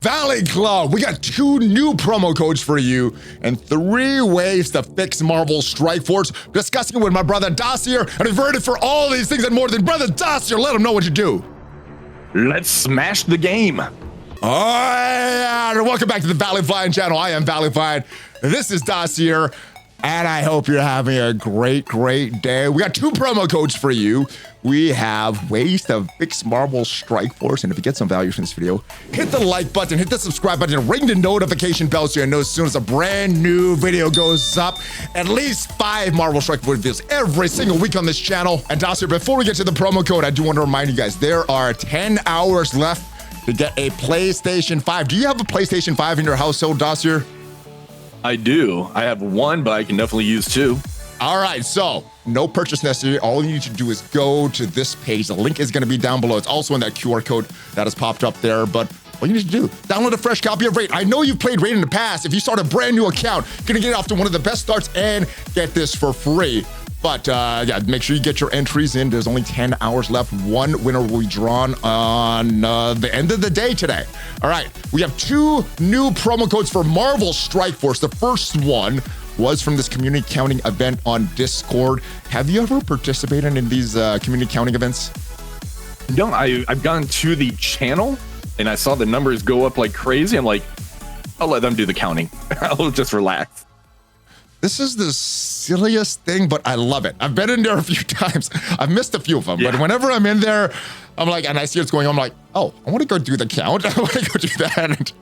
Valley Club, we got 2 new promo codes for you and 3 ways to fix Marvel Strike Force. Discussing it with my brother Dacier, and we've heard it for all these things and more than brother Dacier. Let him know what you do. Let's smash the game. And welcome back to the ValleyFlyin channel. I am ValleyFlyin. This is Dacier, and I hope you're having a great day. We got 2 promo codes for you. We have ways to fix Marvel Strike Force, and if you get some value from this video, hit the like button, hit the subscribe button, and ring the notification bell so you know as soon as a brand new video goes up. At least 5 Marvel Strike Force videos every single week on this channel. And Dacier, before we get to the promo code, I do want to remind you guys, there are 10 hours left to get a PlayStation 5. Do you have a PlayStation 5 in your household, Dacier? I do. I have 1, but I can definitely use 2. All right, so no purchase necessary. All you need to do is go to this page. The link is going to be down below. It's also in that QR code that has popped up there. But all you need to do, download a fresh copy of Raid. I know you've played Raid in the past. If you start a brand new account, you're going to get off to one of the best starts and get this for free. But yeah, make sure you get your entries in. There's only 10 hours left. 1 winner will be drawn on the end of the day today. All right, we have 2 new promo codes for Marvel Strike Force. The first one was from this community counting event on Discord. Have you ever participated in these community counting events? No, I've gone to the channel and I saw the numbers go up like crazy. I'm like, I'll let them do the counting. I'll just relax. This is the silliest thing, but I love it. I've been in there a few times. I've missed a few of them, but whenever I'm in there, I'm like, and I see what's going on, I'm like, oh, I want to go do the count. I want to go do that. And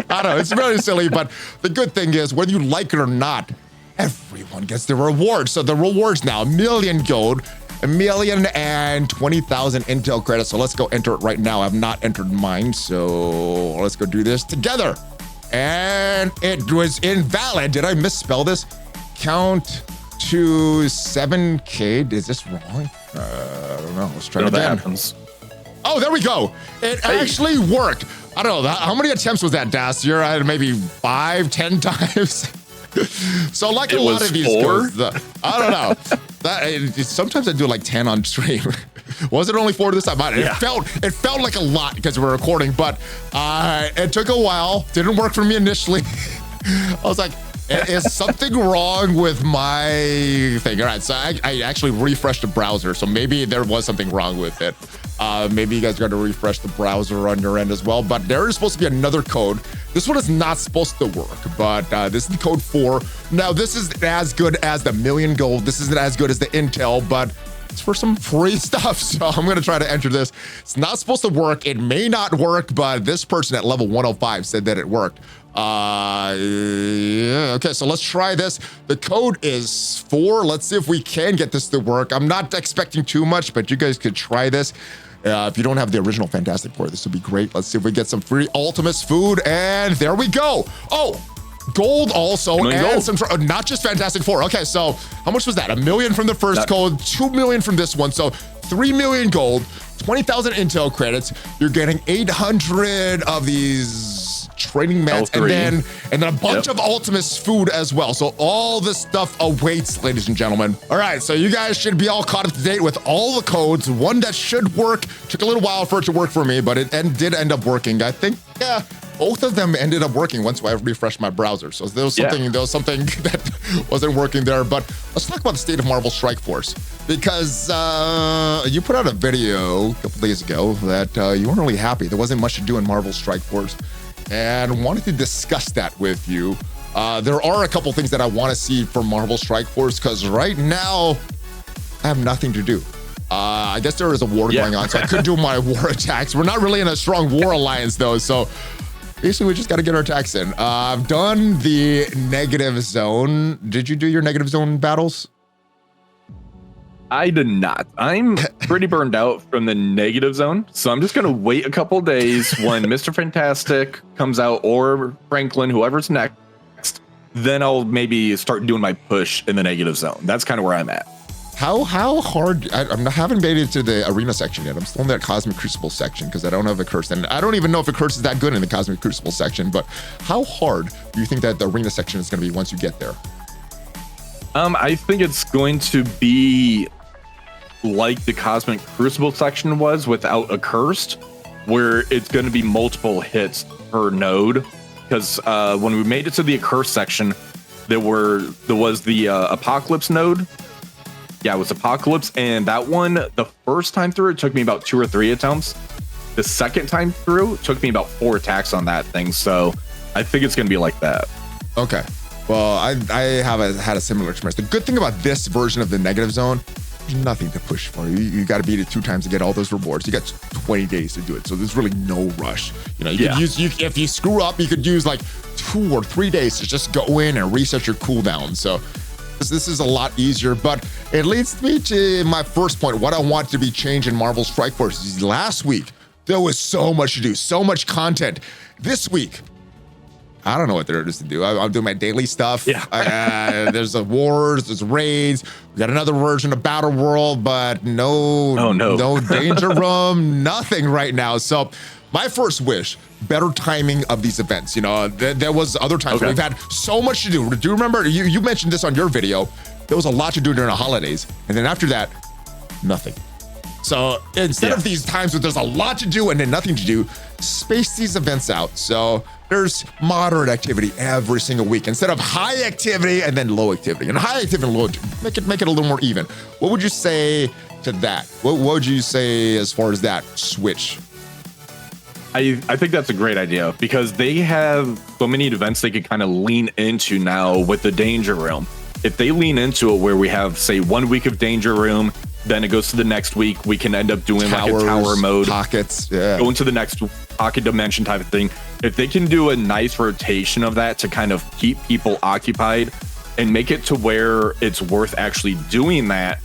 I don't know, it's very silly, but the good thing is, whether you like it or not, everyone gets the reward. So the rewards now, 1 million gold, 1,020,000 intel credits. So let's go enter it right now. I've not entered mine, so let's go do this together. And it was invalid. Did I misspell this? Count to 7K. Is this wrong? I don't know. Let's try it again. Happens. Oh, there we go. It actually worked. I don't know. How many attempts was that, Dacier? I had maybe 5, 10 times. So like a lot of these codes, I don't know. Sometimes I do like 10 on stream. Was it only 4 this time? It felt like a lot because we were recording, but it took a while. Didn't work for me initially. I was like, is something wrong with my thing? All right, so I actually refreshed the browser, so maybe there was something wrong with it. Maybe you guys got to refresh the browser on your end as well, but there is supposed to be another code. This one is not supposed to work, but this is the code 4. Now, this isn't as good as the 1 million gold. This isn't as good as the intel, but it's for some free stuff, so I'm gonna try to enter this. It's not supposed to work. It may not work, but this person at level 105 said that it worked. Yeah, okay, so let's try this. The code is 4. Let's see if we can get this to work. I'm not expecting too much, but you guys could try this. If you don't have the original Fantastic Four, this would be great. Let's see if we get some free Ultimates food, and there we go. Oh, gold also, and some, not just Fantastic Four. Okay, so how much was that? 1 million from the first code, 2 million from this one. So 3 million gold, 20,000 intel credits. You're getting 800 of these training mats, and then a bunch of Ultimates food as well. So all this stuff awaits, ladies and gentlemen. All right, so you guys should be all caught up to date with all the codes. One that should work. Took a little while for it to work for me, but it did end up working. I think, yeah, both of them ended up working once I refreshed my browser. So there was something that wasn't working there. But let's talk about the state of Marvel Strike Force, because you put out a video a couple days ago that you weren't really happy. There wasn't much to do in Marvel Strike Force, and wanted to discuss that with you. There are a couple things that I want to see for Marvel Strike Force, because right now I have nothing to do. I guess there is a war going on, so I could do my war attacks. We're not really in a strong war alliance though, so basically we just got to get our attacks in. I've done the negative zone. Did you do your negative zone battles? I did not. I'm pretty burned out from the negative zone, so I'm just going to wait a couple days when Mr. Fantastic comes out, or Franklin, whoever's next. Then I'll maybe start doing my push in the negative zone. That's kind of where I'm at. How hard? I haven't made it to the arena section yet. I'm still in that Cosmic Crucible section because I don't have a curse, and I don't even know if a curse is that good in the Cosmic Crucible section. But how hard do you think that the arena section is going to be once you get there? I think it's going to be like the Cosmic Crucible section was without a cursed, where it's going to be multiple hits per node, because when we made it to the accursed section, there was the Apocalypse node. Yeah, it was Apocalypse, and that one, the first time through, it took me about 2 or 3 attempts. The second time through, it took me about 4 attacks on that thing, so I think it's going to be like that. Okay. Well, I have had a similar experience. The good thing about this version of the negative zone, there's nothing to push for. You got to beat it 2 times to get all those rewards. You got 20 days to do it, so there's really no rush. You know, you could use, if you screw up, you could use like 2 or 3 days to just go in and reset your cooldown. So this is a lot easier, but it leads me to my first point. What I want to be changed in Marvel Strike Force is last week, there was so much to do, so much content. This week, I don't know what there is to do. I'm doing my daily stuff. Yeah. There's wars, there's raids. We got another version of Battle World, but no Danger Room, nothing right now. So my first wish, better timing of these events. You know, there was other times where we've had so much to do. Do you remember, you mentioned this on your video, there was a lot to do during the holidays. And then after that, nothing. So instead of these times where there's a lot to do and then nothing to do, space these events out. So there's moderate activity every single week instead of high activity and then low activity. And high activity and low activity, make it a little more even. What would you say to that? What would you say as far as that switch? I think that's a great idea because they have so many events they could kind of lean into now with the Danger Room. If they lean into it where we have, say, 1 week of Danger Room, then it goes to the next week, we can end up doing towers, like a tower mode. Pockets, go into the next pocket dimension type of thing. If they can do a nice rotation of that to kind of keep people occupied and make it to where it's worth actually doing that,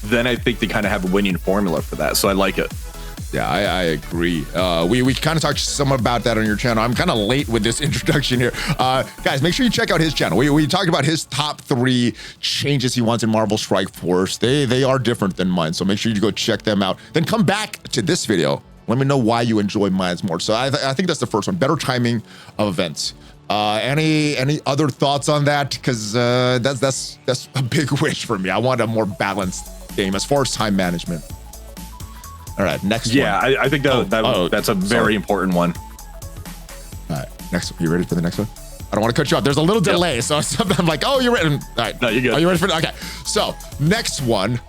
then I think they kind of have a winning formula for that. So I like it. Yeah, I agree. We kind of talked some about that on your channel. I'm kind of late with this introduction here. Guys, make sure you check out his channel. We talked about his top 3 changes he wants in Marvel Strike Force. They are different than mine, so make sure you go check them out. Then come back to this video. Let me know why you enjoy mine more. So I think that's the first one, better timing of events. Any other thoughts on that? Because that's a big wish for me. I want a more balanced game as far as time management. All right, next one. Yeah, I think that's a very important one. All right, next. You ready for the next one? I don't want to cut you off. There's a little delay, so I'm like, oh, you're ready. All right, no, you're good. Are you ready for it? Okay, so next one.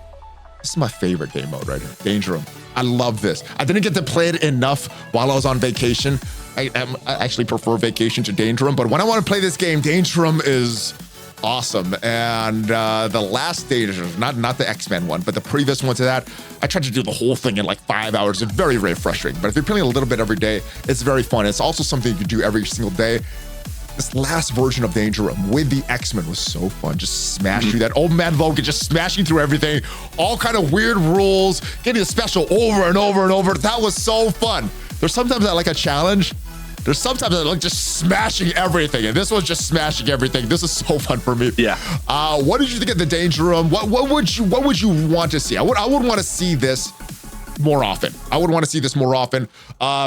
This is my favorite game mode right here, Danger Room. I love this. I didn't get to play it enough while I was on vacation. I actually prefer vacation to Danger Room, but when I want to play this game, Danger Room is awesome. And the last Danger Room, not the X-Men one, but the previous one to that, I tried to do the whole thing in like 5 hours. It's very, very frustrating. But if you're playing a little bit every day, it's very fun. It's also something you can do every single day. This last version of Danger Room with the X-Men was so fun. Just smashing through that. Old Man Logan just smashing through everything. All kind of weird rules, getting a special over and over and over. That was so fun. There's sometimes I like a challenge. There's sometimes I like just smashing everything. And this was just smashing everything. This is so fun for me. Yeah. What did you think of the Danger Room? What would you want to see? I would want to see this more often. I would want to see this more often.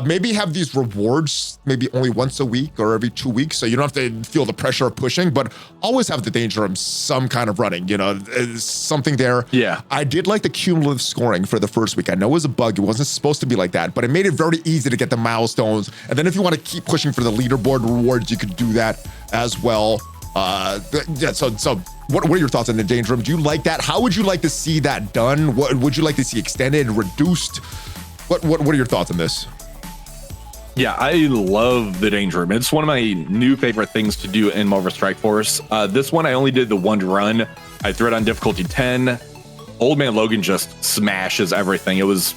Maybe have these rewards maybe only once a week or every 2 weeks, so you don't have to feel the pressure of pushing, but always have the Danger Room some kind of running, you know, something there. Yeah. I did like the cumulative scoring for the first week. I know it was a bug. It wasn't supposed to be like that, but it made it very easy to get the milestones. And then if you want to keep pushing for the leaderboard rewards, you could do that as well. Yeah, so what are your thoughts on the Danger Room? Do you like that? How would you like to see that done? What would you like to see extended, reduced? What are your thoughts on this? Yeah, I love the Danger Room. It's one of my new favorite things to do in Marvel Strike Force. This one, I only did the one run. I threw it on difficulty 10. Old Man Logan just smashes everything. It was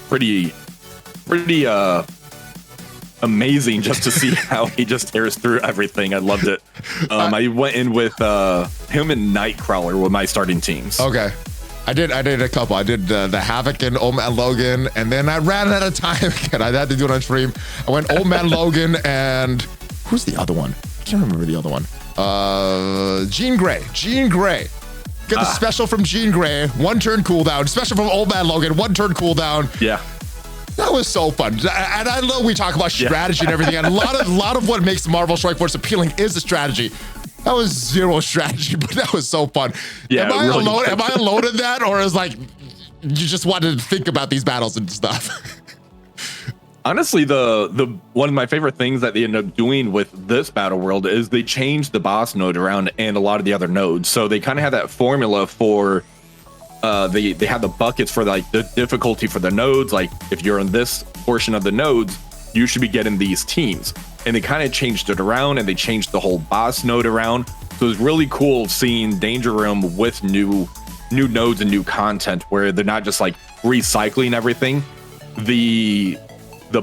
pretty amazing just to see how he just tears through everything. I loved it. I went in with him and Nightcrawler with my starting teams. Okay. I did a couple. I did the Havoc and Old Man Logan, and then I ran out of time again. I had to do it on stream. I went Old Man Logan and who's the other one? I can't remember the other one. Jean Grey. Get the special from Jean Grey, 1 turn cooldown. Special from Old Man Logan, 1 turn cooldown. Yeah. That was so fun. And I know we talk about strategy and everything, and a lot of what makes Marvel Strike Force appealing is the strategy. That was zero strategy, but that was so fun. Yeah, am I alone in that, or is like you just wanted to think about these battles and stuff? Honestly, the one of my favorite things that they ended up doing with this battle world is they changed the boss node around and a lot of the other nodes. So they kind of had that formula for they had the buckets for like the difficulty for the nodes. Like if you're in this portion of the nodes, you should be getting these teams. And they kind of changed it around, and they changed the whole boss node around. So it was really cool seeing Danger Room with new nodes and new content where they're not just like recycling everything. The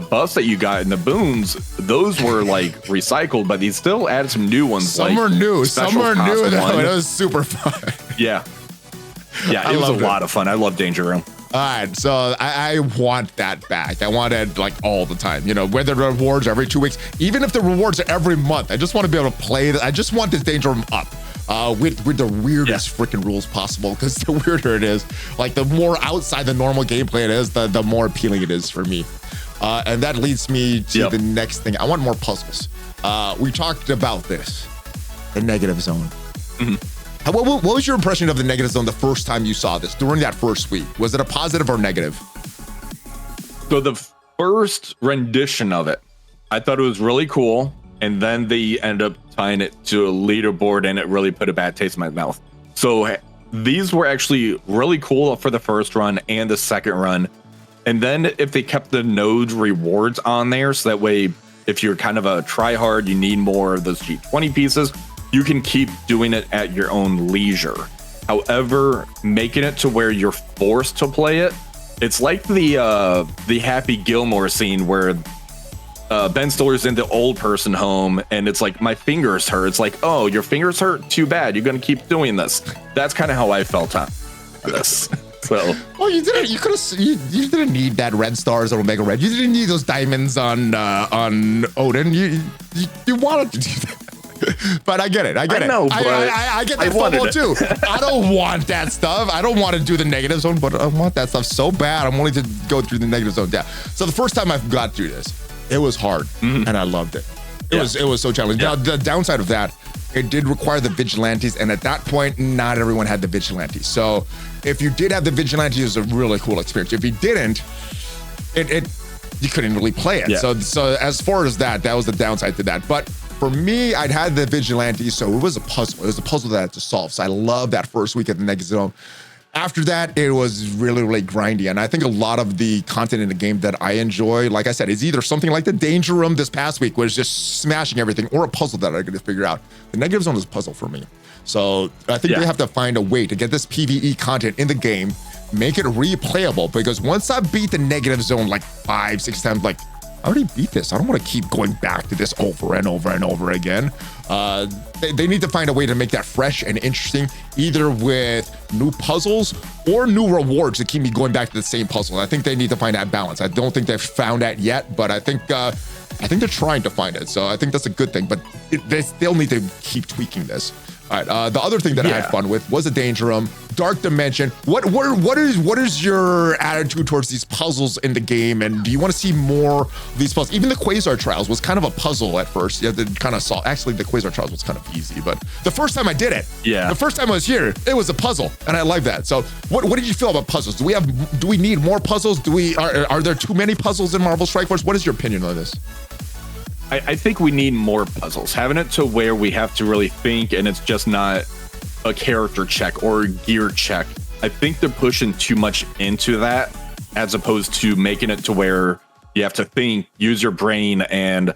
buffs that you got in the boons, those were like recycled, but they still added some new ones. Some are new. Some are new though. It was super fun. Yeah, it was a lot of fun. I love Danger Room. All right, so I want that back. I want it like all the time. You know, whether the rewards are every 2 weeks, even if the rewards are every month. I just want to be able to play. I just want this Danger Room up with the weirdest freaking rules possible. Because the weirder it is, like the more outside the normal gameplay it is, the more appealing it is for me. And that leads me to the next thing. I want more puzzles. We talked about this, the negative zone. Mm-hmm. What was your impression of the negative zone the first time you saw this, during that first week? Was it a positive or negative? So the first rendition of it, I thought it was really cool. And then they ended up tying it to a leaderboard, and it really put a bad taste in my mouth. So these were actually really cool for the first run and the second run. And then if they kept the nodes rewards on there, so that way, if you're kind of a tryhard, you need more of those G20 pieces, you can keep doing it at your own leisure. However, making it to where you're forced to play it, it's like the Happy Gilmore scene where Ben Stiller's in the old person home, and it's like, my fingers hurt. It's like, oh, your fingers hurt? Too bad. You're going to keep doing this. That's kind of how I felt on this. So, well, you didn't. You could have. You didn't need that red stars or Omega Red. You didn't need those diamonds on Odin. You wanted to do that. But I get it. I get it. Know, I get that FOMO too. I don't want that stuff. I don't want to do the negative zone, but I want that stuff so bad. I'm willing to go through the negative zone. Yeah. So the first time I got through this, it was hard, and I loved it. It was so challenging. Now the downside of that, it did require the vigilantes, and at that point, not everyone had the vigilantes. So if you did have the vigilantes, it was a really cool experience. If you didn't, you couldn't really play it. Yeah. So as far as that was the downside to that. But for me, I'd had the vigilantes, so it was a puzzle. It was a puzzle that I had to solve. So I love that first week at the negative zone. After that, it was really, really grindy. And I think a lot of the content in the game that I enjoy, like I said, is either something like the Danger Room this past week, was just smashing everything, or a puzzle that I got to figure out. The negative zone is a puzzle for me. So I think they have to find a way to get this PvE content in the game, make it replayable, because once I beat the negative zone like 5-6 times, like, I already beat this. I don't want to keep going back to this over and over and over again. They need to find a way to make that fresh and interesting, either with new puzzles or new rewards to keep me going back to the same puzzle. I think they need to find that balance. I don't think they've found that yet, but I think they're trying to find it. So I think that's a good thing, but they still need to keep tweaking this. All right, the other thing that I had fun with was a Danger Room, Dark Dimension. What is your attitude towards these puzzles in the game? And do you want to see more of these puzzles? Even the Quasar Trials was kind of a puzzle at first. You had to kind of solve. Actually, the Quasar Trials was kind of easy, but the first time I did it, the first time I was here, it was a puzzle, and I like that. So, what did you feel about puzzles? Do we need more puzzles? Are there too many puzzles in Marvel Strike Force? What is your opinion on this? I think we need more puzzles. Having it to where we have to really think, and it's just not a character check or a gear check. I think they're pushing too much into that, as opposed to making it to where you have to think, use your brain, and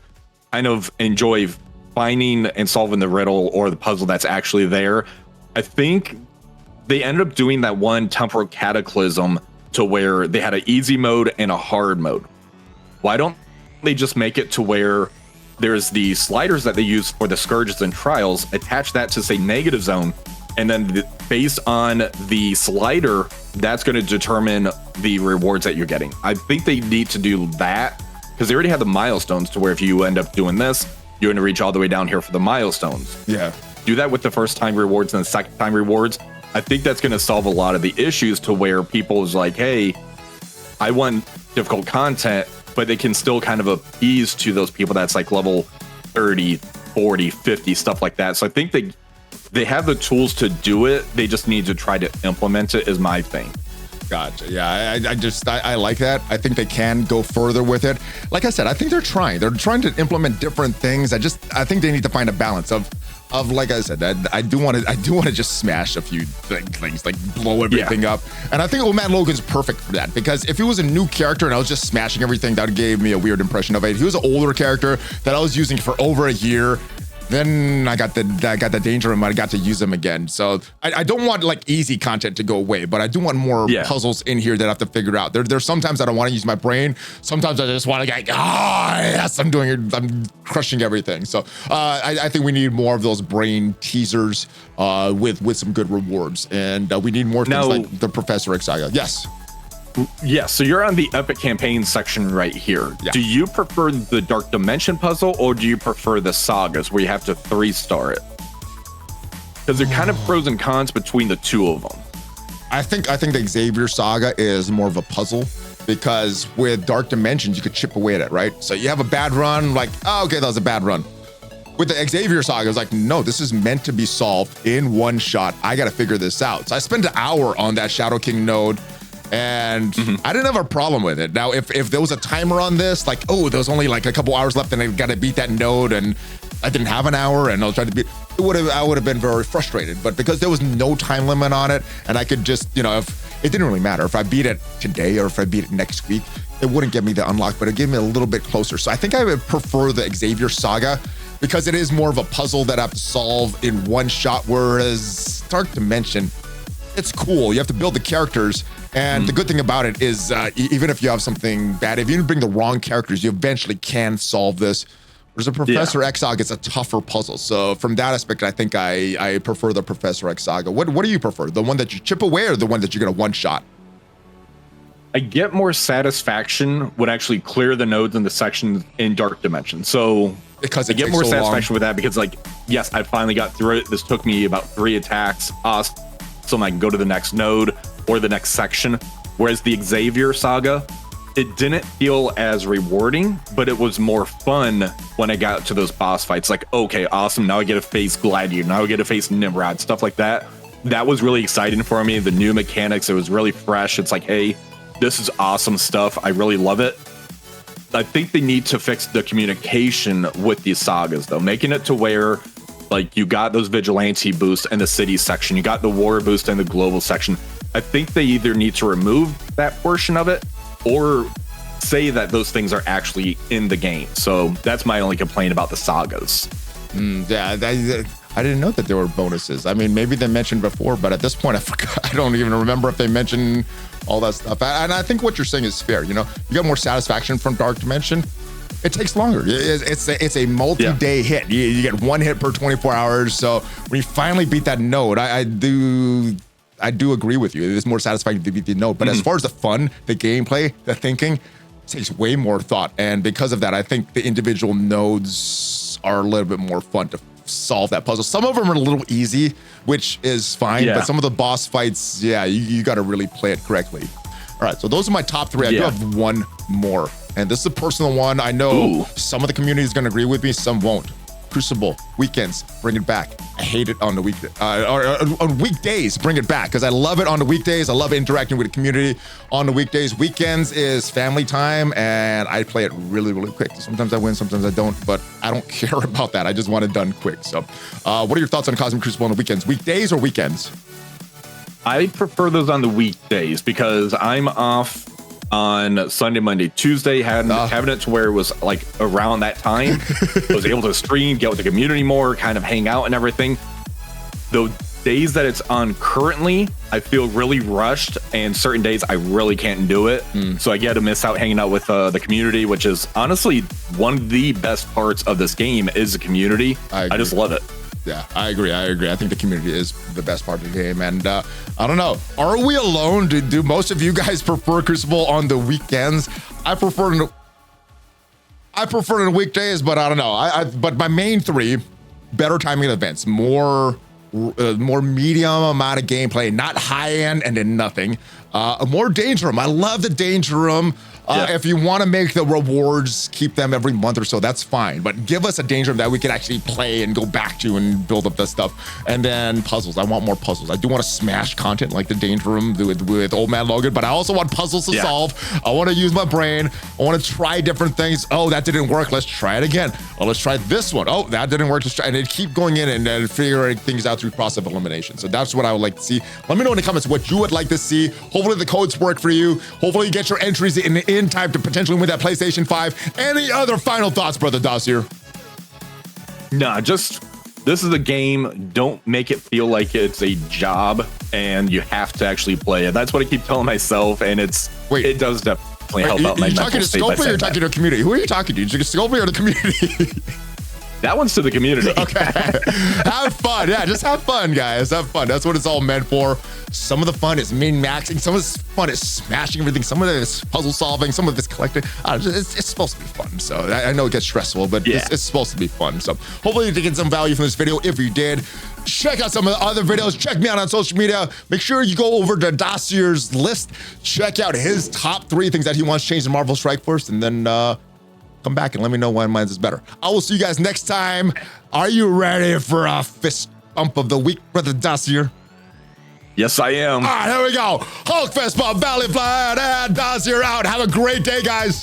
kind of enjoy finding and solving the riddle or the puzzle that's actually there. I think they ended up doing that one Temporal Cataclysm to where they had an easy mode and a hard mode. Why don't they just make it to where there's the sliders that they use for the Scourges and Trials, attach that to, say, Negative Zone, and then based on the slider, that's going to determine the rewards that you're getting. I think they need to do that, because they already have the milestones to where if you end up doing this, you're going to reach all the way down here for the milestones. Yeah. Do that with the first time rewards and the second time rewards. I think that's going to solve a lot of the issues to where people is like, hey, I want difficult content, but they can still kind of appease to those people that's like level 30, 40, 50, stuff like that. So I think they have the tools to do it. They just need to try to implement it, is my thing. Gotcha. Yeah, I like that. I think they can go further with it. Like I said, I think they're trying. They're trying to implement different things. I think they need to find a balance of like I said, I do want to just smash a few things, like blow everything up. And I think Old Man Logan's perfect for that, because if he was a new character and I was just smashing everything, that gave me a weird impression of it. He was an older character that I was using for over a year. Then I got the danger room. I got to use them again. So I don't want like easy content to go away, but I do want more puzzles in here that I have to figure out. There's sometimes I don't want to use my brain. Sometimes I just want to get, yes, I'm crushing everything. So I think we need more of those brain teasers with some good rewards. And we need more things like the Professor X saga. Yes. Yeah, so you're on the epic campaign section right here. Yeah. Do you prefer the Dark Dimension puzzle, or do you prefer the sagas where you have to 3-star it? Because they're kind of pros and cons between the two of them. I think the Xavier saga is more of a puzzle, because with Dark Dimensions you could chip away at it, right? So you have a bad run, like, oh, okay, that was a bad run. With the Xavier saga, I was like, no, this is meant to be solved in one shot. I got to figure this out. So I spent an hour on that Shadow King node. And I didn't have a problem with it. Now, if there was a timer on this, like, oh, there was only like a couple hours left and I got to beat that node and I didn't have an hour and I was trying to beat, I would have been very frustrated. But because there was no time limit on it and I could just, if it didn't really matter if I beat it today or if I beat it next week, it wouldn't get me the unlock, but it gave me a little bit closer. So I think I would prefer the Xavier saga, because it is more of a puzzle that I have to solve in one shot, whereas Dark Dimension, it's cool. You have to build the characters. And the good thing about it is, even if you have something bad, if you bring the wrong characters, you eventually can solve this. Whereas a Professor X saga, it's a tougher puzzle. So from that aspect, I think I prefer the Professor X saga. What do you prefer? The one that you chip away, or the one that you're gonna one shot? I get more satisfaction when actually clear the nodes in the section in Dark Dimension. So because I get more satisfaction with that, because like, yes, I finally got through it. This took me about 3 attacks. So I can go to the next node or the next section. Whereas the Xavier saga, it didn't feel as rewarding, but it was more fun when I got to those boss fights. Like, okay, awesome. Now I get to face Gladiator. Now I get to face Nimrod, stuff like that. That was really exciting for me. The new mechanics, it was really fresh. It's like, hey, this is awesome stuff. I really love it. I think they need to fix the communication with these sagas, though, making it to where like you got those vigilante boosts in the city section, you got the war boost in the global section. I think they either need to remove that portion of it or say that those things are actually in the game. So that's my only complaint about the sagas. Yeah, I didn't know that there were bonuses. I mean, maybe they mentioned before, but at this point I forgot. I don't even remember if they mentioned all that stuff. And I think what you're saying is fair. You get more satisfaction from Dark Dimension. It takes longer. It's a multi-day hit. You get one hit per 24 hours. So when you finally beat that node, I do agree with you. It's more satisfying to beat the node. But as far as the fun, the gameplay, the thinking, it takes way more thought. And because of that, I think the individual nodes are a little bit more fun to solve that puzzle. Some of them are a little easy, which is fine. But some of the boss fights, you got to really play it correctly. All right, so those are my top 3. I do have one more. And this is a personal one. I know some of the community is going to agree with me, some won't. Crucible, weekends, bring it back. I hate it on the on weekdays, bring it back, because I love it on the weekdays. I love interacting with the community on the weekdays. Weekends is family time, and I play it really, really quick. Sometimes I win, sometimes I don't, but I don't care about that. I just want it done quick. So what are your thoughts on Cosmic Crucible on the weekends? Weekdays or weekends? I prefer those on the weekdays because I'm off on Sunday, Monday, Tuesday, having it to where it was like around that time. I was able to stream, get with the community more, kind of hang out and everything. The days that it's on currently, I feel really rushed, and certain days I really can't do it. So I get to miss out hanging out with the community, which is honestly one of the best parts of this game is the community. I just love it. Yeah, I agree. I think the community is the best part of the game. And I don't know, are we alone? Do most of you guys prefer Crucible on the weekends? I prefer it on the weekdays, but I don't know. But my main 3, better timing events, more medium amount of gameplay, not high end and then nothing. More danger room. I love the danger room. If you want to make the rewards, keep them every month or so, that's fine. But give us a danger room that we can actually play and go back to and build up this stuff. And then puzzles. I want more puzzles. I do want to smash content like the danger room with Old Man Logan, but I also want puzzles to solve. I want to use my brain. I want to try different things. Oh, that didn't work. Let's try it again. Oh, let's try this one. Oh, that didn't work. Let's try. And then keep going in and figuring things out through process of elimination. So that's what I would like to see. Let me know in the comments what you would like to see. Hopefully the codes work for you. Hopefully you get your entries in time to potentially win that PlayStation 5. Any other final thoughts, brother Dacier? Nah, just this is a game. Don't make it feel like it's a job and you have to actually play it. That's what I keep telling myself, and it does definitely help out my mental state. Are you talking to Scopely or you're talking to the community? Who are you talking to? You're Scopely or the community? That one's to the community. Okay. Have fun. Yeah, just have fun, guys. Have fun. That's what it's all meant for. Some of the fun is min-maxing. Some of the fun is smashing everything. Some of it is puzzle solving. Some of it's collecting. It's supposed to be fun. So I know it gets stressful, but it's supposed to be fun. So hopefully you get some value from this video. If you did, check out some of the other videos. Check me out on social media. Make sure you go over to Dacier's list. Check out his top 3 things that he wants changed in Marvel Strike Force, and then come back and let me know why mine is better. I will see you guys next time. Are you ready for a fist bump of the week, brother Dacier? Yes, I am. All right, here we go. Hulk fist bump, ValleyFlyin, and Dacier out. Have a great day, guys.